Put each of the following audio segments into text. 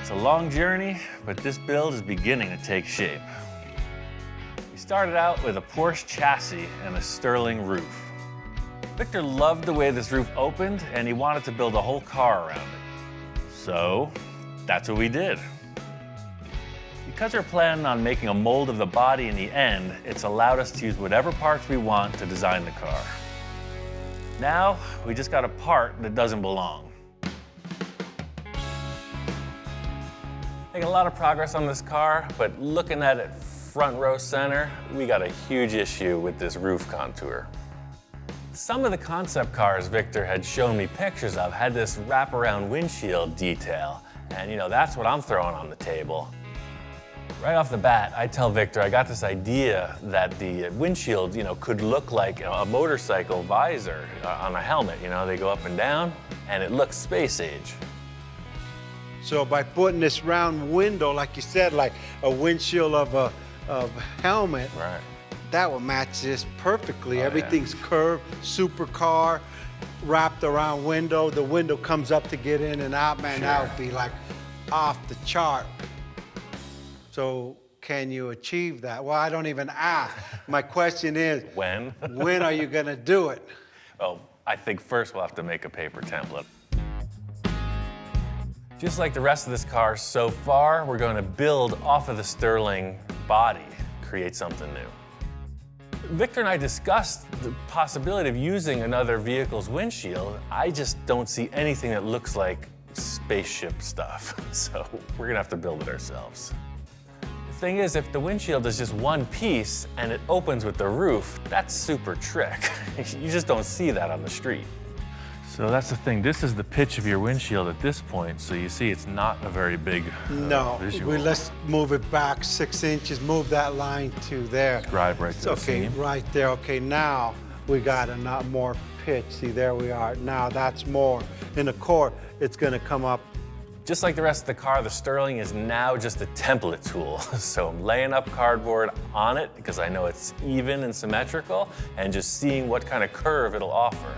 It's a long journey, but this build is beginning to take shape. We started out with a Porsche chassis and a Sterling roof. Victor loved the way this roof opened, and he wanted to build a whole car around it. So that's what we did. Because we're planning on making a mold of the body in the end, it's allowed us to use whatever parts we want to design the car. Now, we just got a part that doesn't belong. Making a lot of progress on this car, but looking at it front row center, we got a huge issue with this roof contour. Some of the concept cars Victor had shown me pictures of had this wraparound windshield detail, and that's what I'm throwing on the table. Right off the bat, I tell Victor I got this idea that the windshield, could look like a motorcycle visor on a helmet. They go up and down, and it looks space age. So by putting this round window, like you said, like a windshield of a helmet, right, that will match this perfectly. Oh, everything's curved, supercar, wrapped around window. The window comes up to get in and out, man, Sure. that would be like off the chart. So can you achieve that? Well, I don't even ask. My question is, when? When are you gonna do it? Well, I think first we'll have to make a paper template. Just like the rest of this car so far, we're going to build off of the Sterling body, create something new. Victor and I discussed the possibility of using another vehicle's windshield. I just don't see anything that looks like spaceship stuff, so we're gonna have to build it ourselves. The thing is, if the windshield is just one piece and it opens with the roof, that's super trick. You just don't see that on the street. So that's the thing. This is the pitch of your windshield at this point, so you see it's not a very big visual. Let's move it back 6 inches, move that line to there. Scribe right to the Okay, seam. right there. Okay, now we got a lot more pitch. See, there we are. Now that's more. In the core, it's gonna come up. Just like the rest of the car, the Sterling is now just a template tool. So I'm laying up cardboard on it because I know it's even and symmetrical, and just seeing what kind of curve it'll offer.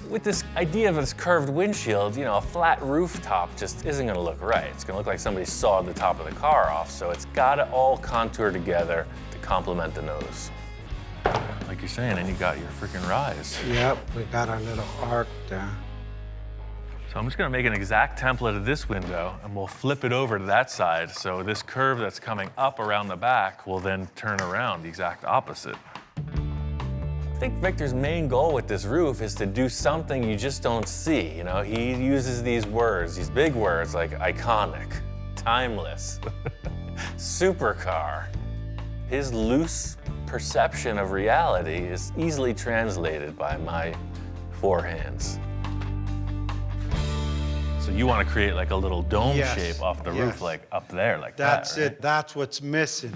With this idea of this curved windshield, a flat rooftop just isn't gonna look right. It's gonna look like somebody sawed the top of the car off, so it's gotta all contour together to complement the nose. Like you're saying, and you got your freaking rise. Yep, we got our little arc there. So I'm just gonna make an exact template of this window, and we'll flip it over to that side, so this curve that's coming up around the back will then turn around the exact opposite. I think Victor's main goal with this roof is to do something you just don't see. He uses these words, these big words like iconic, timeless, supercar. His loose perception of reality is easily translated by my forehands. So you want to create like a little dome shape off the roof, like up there, like that, That's right? it. That's what's missing.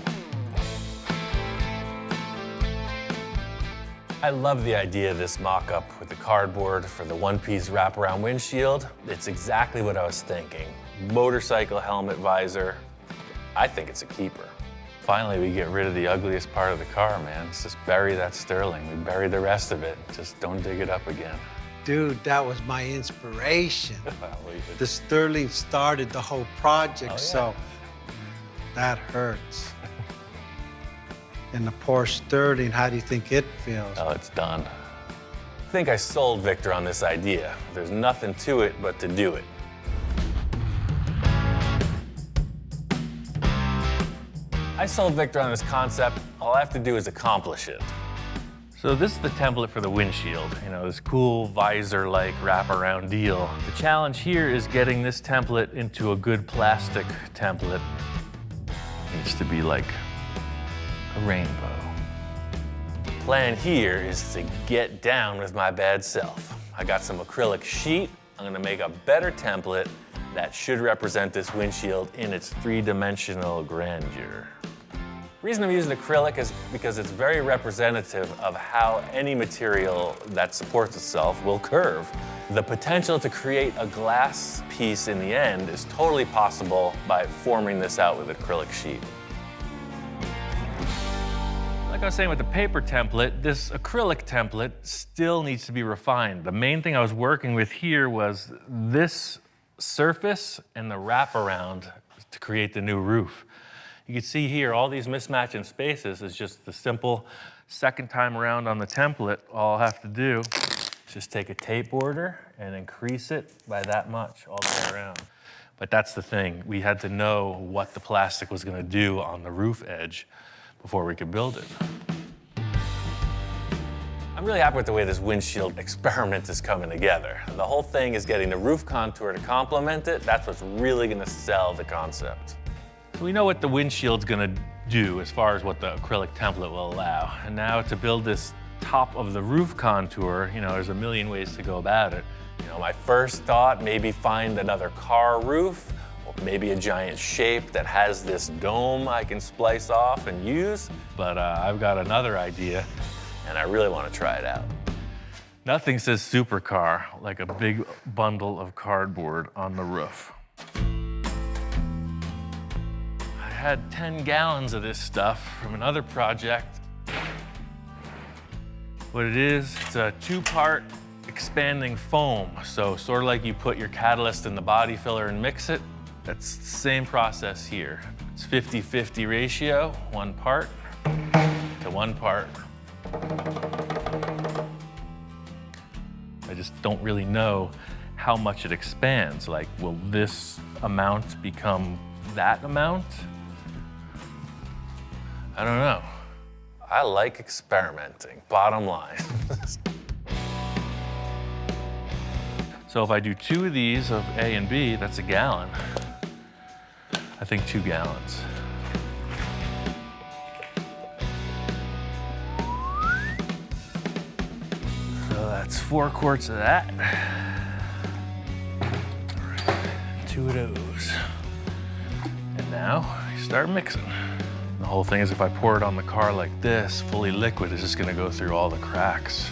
I love the idea of this mock-up with the cardboard for the one-piece wraparound windshield. It's exactly what I was thinking. Motorcycle helmet visor. I think it's a keeper. Finally, we get rid of the ugliest part of the car, man. Let's just bury that Sterling. We bury the rest of it. Just don't dig it up again. Dude, that was my inspiration. The Sterling started the whole project, so that hurts. And the Porsche Sterling, how do you think it feels? Oh, it's done. I think I sold Victor on this idea. There's nothing to it but to do it. I sold Victor on this concept. All I have to do is accomplish it. So this is the template for the windshield. This cool visor-like wraparound deal. The challenge here is getting this template into a good plastic template. It needs to be like a rainbow. The plan here is to get down with my bad self. I got some acrylic sheet. I'm gonna make a better template that should represent this windshield in its three-dimensional grandeur. The reason I'm using acrylic is because it's very representative of how any material that supports itself will curve. The potential to create a glass piece in the end is totally possible by forming this out with acrylic sheet. Like I was saying with the paper template, this acrylic template still needs to be refined. The main thing I was working with here was this surface and the wraparound to create the new roof. You can see here, all these mismatching spaces is just the simple second time around on the template. All I'll have to do is just take a tape border and increase it by that much all the way around. But that's the thing. We had to know what the plastic was gonna do on the roof edge before we could build it. I'm really happy with the way this windshield experiment is coming together. The whole thing is getting the roof contour to complement it. That's what's really gonna sell the concept. So we know what the windshield's gonna do as far as what the acrylic template will allow. And now to build this top of the roof contour, there's a million ways to go about it. My first thought, maybe find another car roof, or maybe a giant shape that has this dome I can splice off and use. But I've got another idea. And I really want to try it out. Nothing says supercar like a big bundle of cardboard on the roof. I had 10 gallons of this stuff from another project. What it is, it's a 2-part expanding foam. So sort of like you put your catalyst in the body filler and mix it, that's the same process here. It's 50-50 ratio, 1 part to 1 part. I just don't really know how much it expands. Like, will this amount become that amount? I don't know. I like experimenting, bottom line. So if I do 2 of these of A and B, that's a gallon. I think 2 gallons. So that's 4 quarts of that. All right, 2 of those. And now you start mixing. The whole thing is if I pour it on the car like this, fully liquid, it's just gonna go through all the cracks.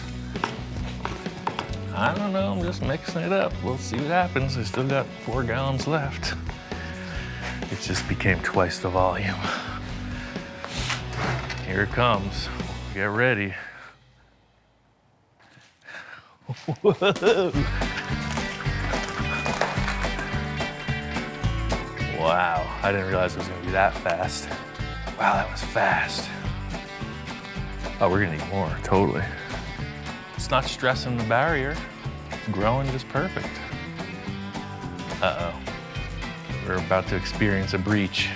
I don't know, I'm just mixing it up. We'll see what happens. I still got 4 gallons left. It just became twice the volume. Here it comes. Get ready. Whoa. Wow, I didn't realize it was gonna be that fast. Wow, that was fast. Oh, we're gonna need more, totally. It's not stressing the barrier. It's growing just perfect. Uh-oh. We're about to experience a breach.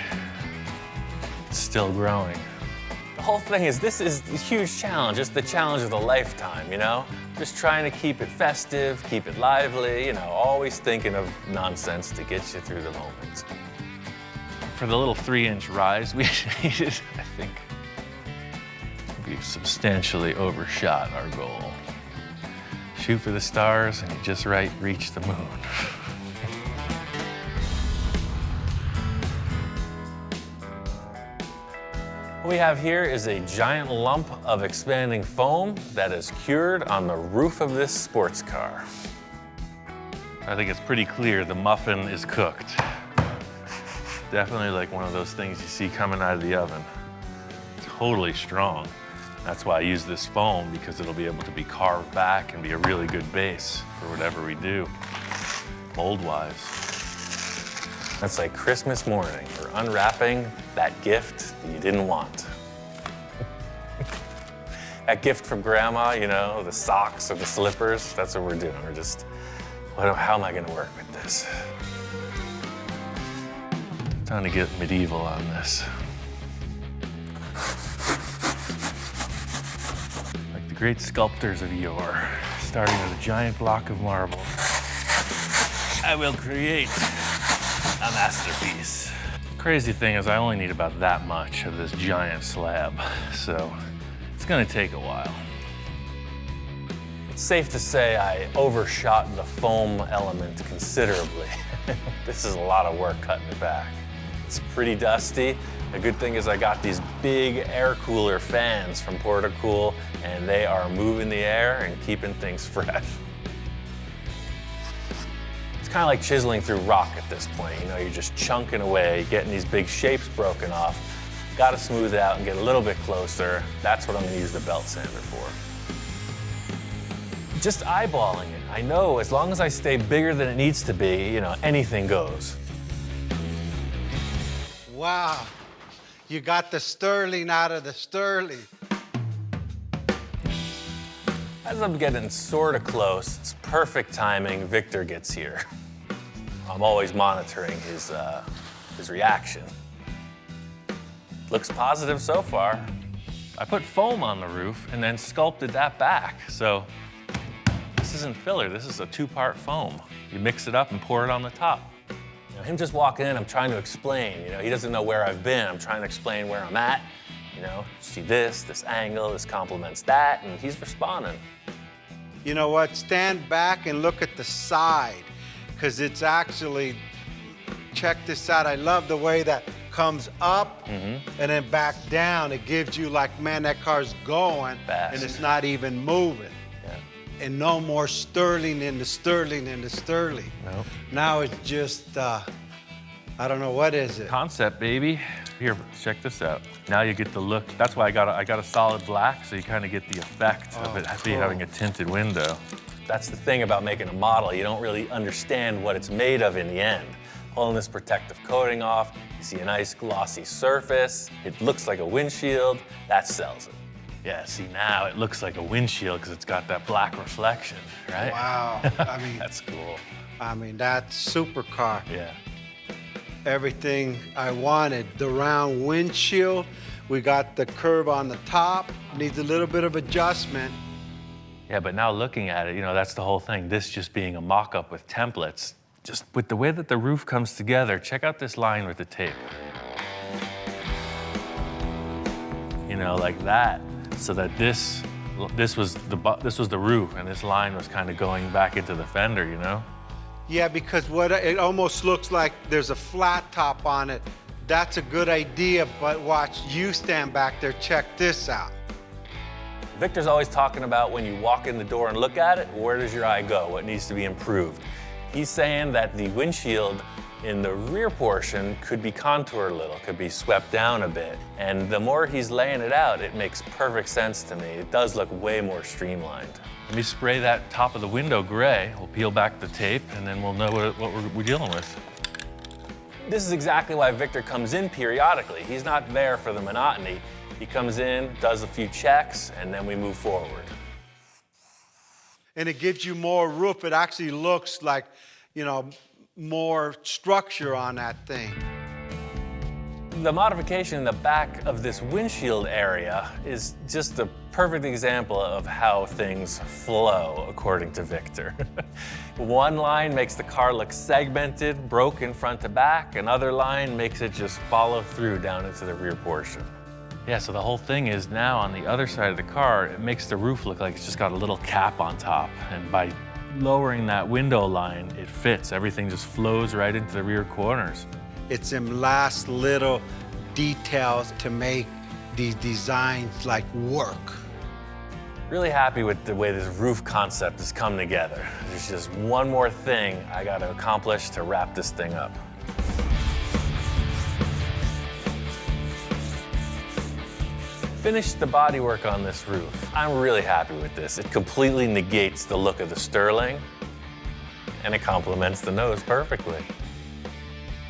It's still growing. The whole thing is, this is a huge challenge. It's the challenge of a lifetime, Just trying to keep it festive, keep it lively, always thinking of nonsense to get you through the moment. For the little 3-inch rise we needed, I think we've substantially overshot our goal. Shoot for the stars and you just reach the moon. What we have here is a giant lump of expanding foam that is cured on the roof of this sports car. I think it's pretty clear the muffin is cooked. Definitely like one of those things you see coming out of the oven. Totally strong. That's why I use this foam, because it'll be able to be carved back and be a really good base for whatever we do, mold-wise. That's like Christmas morning. We're unwrapping that gift that you didn't want. That gift from grandma, the socks or the slippers, that's what we're doing. We're just, how am I gonna work with this? Time to get medieval on this. Like the great sculptors of yore, starting with a giant block of marble, I will create a masterpiece. Crazy thing is I only need about that much of this giant slab, so it's gonna take a while. It's safe to say I overshot the foam element considerably. This is a lot of work cutting it back. It's pretty dusty. The good thing is I got these big air cooler fans from Portacool, and they are moving the air and keeping things fresh. It's kind of like chiseling through rock at this point. You're just chunking away, getting these big shapes broken off. Got to smooth it out and get a little bit closer. That's what I'm going to use the belt sander for. Just eyeballing it. I know as long as I stay bigger than it needs to be, you know, anything goes. Wow, you got the sterling out of the sterling. As I'm getting sort of close, it's perfect timing, Victor gets here. I'm always monitoring his reaction. Looks positive so far. I put foam on the roof and then sculpted that back. So this isn't filler, this is a 2-part foam. You mix it up and pour it on the top. You know, him just walking in, I'm trying to explain. You know, he doesn't know where I've been. I'm trying to explain where I'm at. You know, see this angle, this complements that, and he's responding. You know what? Stand back and look at the side, because it's actually, check this out. I love the way that comes up and then back down. It gives you like, man, that car's going fast, and it's not even moving. Yeah. And no more sterling into sterling into sterling. Nope. Now it's just, I don't know, what is it? Concept, baby. Here, check this out. Now you get the look. That's why I got a solid black, so you kind of get the effect of it having a tinted window. That's the thing about making a model. You don't really understand what it's made of in the end. Pulling this protective coating off, you see a nice glossy surface. It looks like a windshield. That sells it. Yeah, see now it looks like a windshield because it's got that black reflection, right? Wow, I mean, That's cool. I mean, that's supercar. Yeah. Everything I wanted. The round windshield, we got the curve on the top, needs a little bit of adjustment. Yeah, but now looking at it, you know, that's the whole thing. This just being a mock-up with templates. Just with the way that the roof comes together, check out this line with the tape. You know, like that, so that this was the roof, and this line was kind of going back into the fender, you know? Yeah, because it almost looks like there's a flat top on it. That's a good idea, but watch, you stand back there, check this out. Victor's always talking about when you walk in the door and look at it, where does your eye go? What needs to be improved? He's saying that the windshield in the rear portion could be contoured a little, could be swept down a bit. And the more he's laying it out, it makes perfect sense to me. It does look way more streamlined. Let me spray that top of the window gray. We'll peel back the tape, and then we'll know what we're dealing with. This is exactly why Victor comes in periodically. He's not there for the monotony. He comes in, does a few checks, and then we move forward. And it gives you more roof. It actually looks like, you know, more structure on that thing. The modification in the back of this windshield area is just a perfect example of how things flow, according to Victor. One line makes the car look segmented, broken front to back. Another line makes it just follow through down into the rear portion. Yeah, so the whole thing is now on the other side of the car, it makes the roof look like it's just got a little cap on top. And by lowering that window line, it fits. Everything just flows right into the rear corners. It's them last little details to make these designs like work. Really happy with the way this roof concept has come together. There's just one more thing I got to accomplish to wrap this thing up. Finished the bodywork on this roof. I'm really happy with this. It completely negates the look of the Sterling, and it complements the nose perfectly.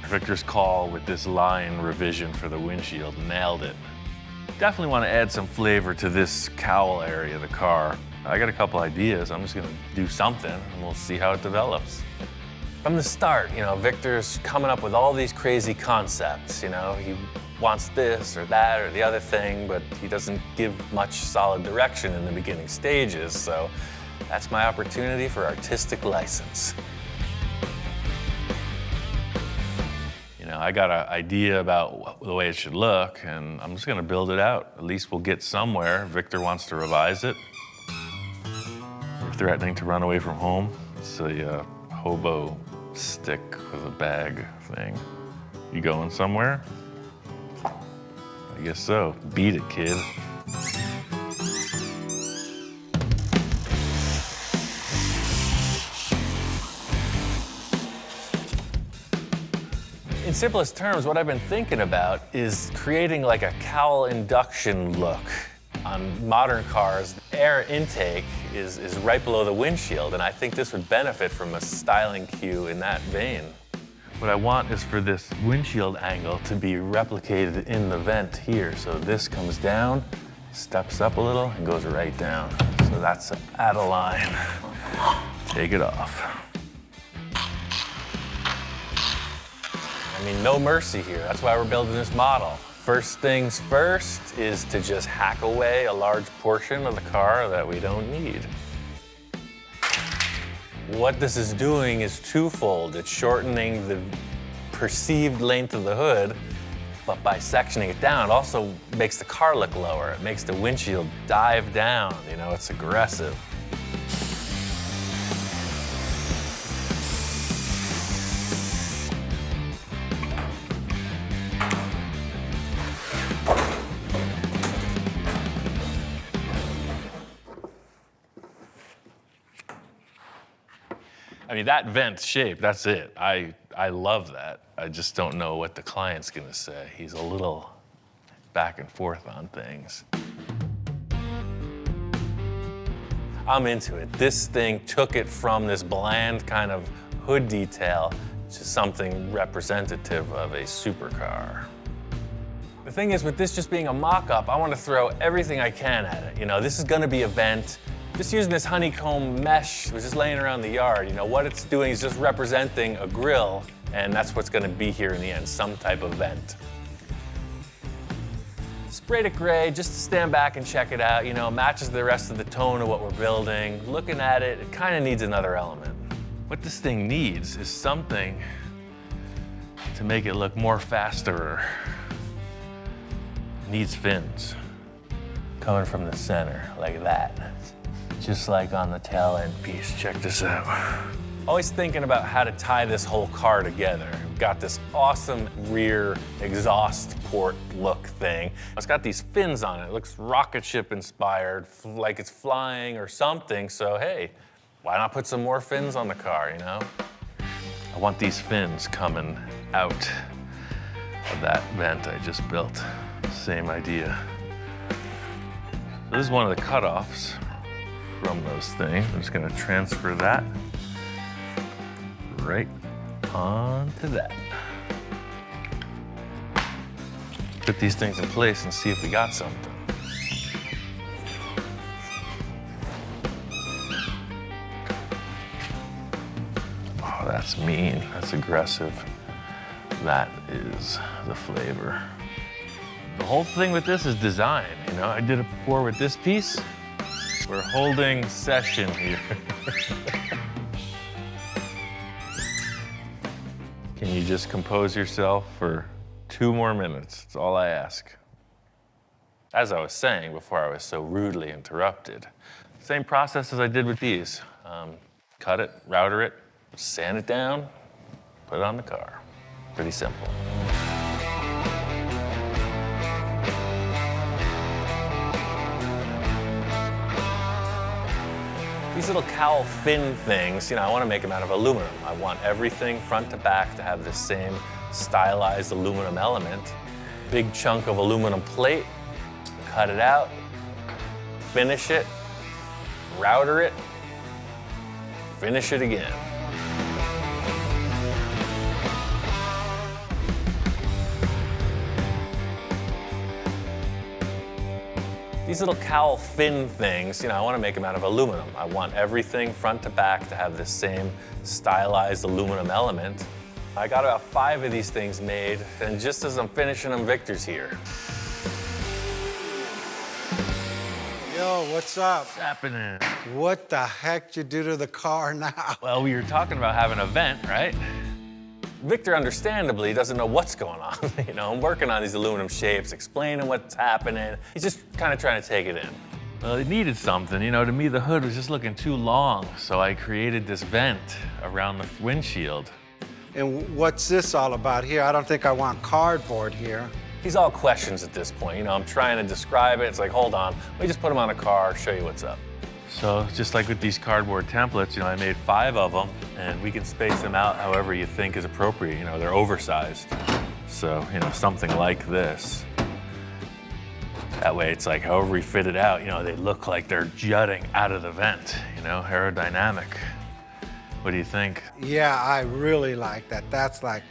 Victor's call with this line revision for the windshield nailed it. Definitely want to add some flavor to this cowl area of the car. I got a couple ideas. I'm just going to do something, and we'll see how it develops. From the start, you know, Victor's coming up with all these crazy concepts. You know, he wants this or that or the other thing, but he doesn't give much solid direction in the beginning stages. So that's my opportunity for artistic license. You know, I got an idea about the way it should look, and I'm just going to build it out. At least we'll get somewhere. Victor wants to revise it. You're threatening to run away from home. It's a hobo stick with a bag thing. You going somewhere? I guess so. Beat it, kid. In simplest terms, what I've been thinking about is creating like a cowl induction look. On modern cars, air intake is right below the windshield, and I think this would benefit from a styling cue in that vein. What I want is for this windshield angle to be replicated in the vent here. So this comes down, steps up a little, and goes right down. So that's out of line. Take it off. I mean, no mercy here. That's why we're building this model. First things first is to just hack away a large portion of the car that we don't need. What this is doing is twofold. It's shortening the perceived length of the hood, but by sectioning it down, it also makes the car look lower. It makes the windshield dive down. You know, it's aggressive. I mean, that vent shape, that's it. I love that. I just don't know what the client's gonna say. He's a little back and forth on things. I'm into it. This thing took it from this bland kind of hood detail to something representative of a supercar. The thing is, with this just being a mock-up, I want to throw everything I can at it. You know, this is gonna be a vent. Just using this honeycomb mesh, which is laying around the yard, you know, what it's doing is just representing a grill, and that's what's gonna be here in the end, some type of vent. Sprayed it gray just to stand back and check it out, you know, matches the rest of the tone of what we're building. Looking at it, it kind of needs another element. What this thing needs is something to make it look more faster. It needs fins coming from the center, like that. Just like on the tail end piece. Check this out. Always thinking about how to tie this whole car together. We've got this awesome rear exhaust port look thing. It's got these fins on it. It looks rocket ship inspired, like it's flying or something. So hey, why not put some more fins on the car, you know? I want these fins coming out of that vent I just built. Same idea. So this is one of the cutoffs from those things. I'm just gonna transfer that right onto that. Put these things in place and see if we got something. Oh, that's mean, that's aggressive. That is the flavor. The whole thing with this is design, you know? I did it before with this piece. We're holding session here. Can you just compose yourself for 2 more minutes? That's all I ask. As I was saying before I was so rudely interrupted, same process as I did with these. Cut it, router it, sand it down, put it on the car. Pretty simple. These little cowl fin things, you know, I want to make them out of aluminum. I want everything front to back to have the same stylized aluminum element. Big chunk of aluminum plate, cut it out, finish it, router it, finish it again. These little cowl fin things, you know, I want to make them out of aluminum. I want everything front to back to have the same stylized aluminum element. I got about 5 of these things made, and just as I'm finishing them, Victor's here. Yo, what's up? What's happening? What the heck you do to the car now? Well, we were talking about having a vent, right? Victor, understandably, doesn't know what's going on. You know, I'm working on these aluminum shapes, explaining what's happening. He's just kind of trying to take it in. Well, it needed something. You know, to me, the hood was just looking too long, so I created this vent around the windshield. And what's this all about here? I don't think I want cardboard here. He's all questions at this point. You know, I'm trying to describe it. It's like, hold on, let me just put him on a car, show you what's up. So just like with these cardboard templates, I made 5 of them, and we can space them out however you think is appropriate. They're oversized. So, something like this. That way it's like however we fit it out, they look like they're jutting out of the vent, aerodynamic. What do you think? Yeah, I really like that. That's like,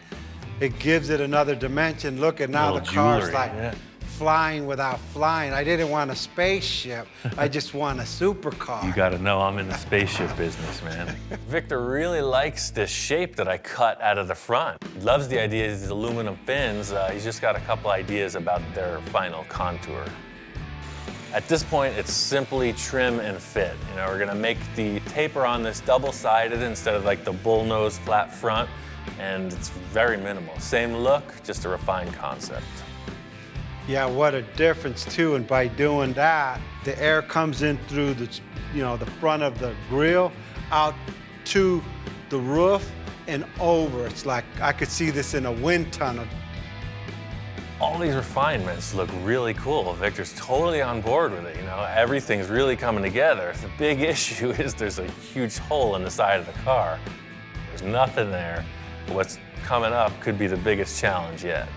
it gives it another dimension. Look at now the car's jewelry, like yeah. flying without flying. I didn't want a spaceship. I just want a supercar. You gotta know I'm in the spaceship business, man. Victor really likes this shape that I cut out of the front. He loves the idea of these aluminum fins. He's just got a couple ideas about their final contour. At this point, it's simply trim and fit. We're gonna make the taper on this double-sided instead of like the bullnose flat front, and it's very minimal. Same look, just a refined concept. Yeah, what a difference too, and by doing that, the air comes in through the, the front of the grill, out to the roof and over. It's like, I could see this in a wind tunnel. All these refinements look really cool. Victor's totally on board with it, Everything's really coming together. The big issue is there's a huge hole in the side of the car. There's nothing there. What's coming up could be the biggest challenge yet.